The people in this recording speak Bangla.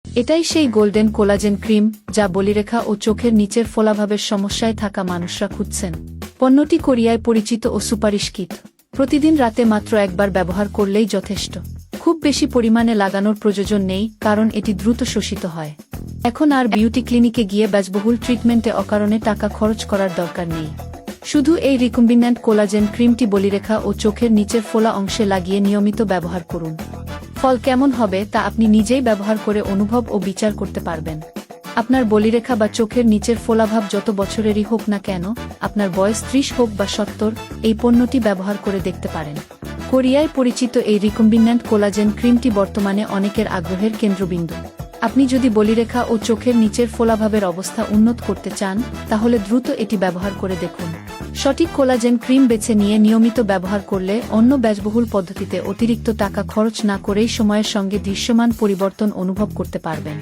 এটাই সেই গোল্ডেন কোলাজেন ক্রিম যা বলিরেখা ও চোখের নিচের ফোলাভাবের সমস্যায় থাকা মানুষরা খুঁজছেন। পণ্যটি কোরিয়ায় পরিচিত ও সুপারিশকৃত। প্রতিদিন রাতে মাত্র একবার ব্যবহার করলেই যথেষ্ট। খুব বেশি পরিমাণে লাগানোর প্রয়োজন নেই, কারণ এটি দ্রুত শোষিত হয়। এখন আর বিউটি ক্লিনিকে গিয়ে ব্যয়বহুল ট্রিটমেন্টে অকারণে টাকা খরচ করার দরকার নেই। শুধু এই রিকম্বিন্যান্ট কোলাজেন ক্রিমটি বলিরেখা ও চোখের নিচের ফোলা অংশে লাগিয়ে নিয়মিত ব্যবহার করুন। ফল কেমন হবে তা আপনি নিজেই ব্যবহার করে অনুভব ও বিচার করতে পারবেন। আপনার বলিরেখা বা চোখের নিচের ফোলাভাব যত বছরেরই হোক না কেন, আপনার বয়স 30 হোক বা 70, এই পণ্যটি ব্যবহার করে দেখতে পারেন। কোরিয়ায় পরিচিত এই রিকম্বিন্যান্ট কোলাজেন ক্রিমটি বর্তমানে অনেকের আগ্রহের কেন্দ্রবিন্দু। আপনি যদি বলিরেখা ও চোখের নিচের ফোলাভাবের অবস্থা উন্নত করতে চান, তাহলে দ্রুত এটি ব্যবহার করে দেখুন। সঠিক কোলাজেন ক্রিম বেছে নিয়ে নিয়মিত ব্যবহার করলে অন্য ব্যয়বহুল পদ্ধতিতে অতিরিক্ত টাকা খরচ না করেই সময়ের সঙ্গে দৃশ্যমান পরিবর্তন অনুভব করতে পারবেন।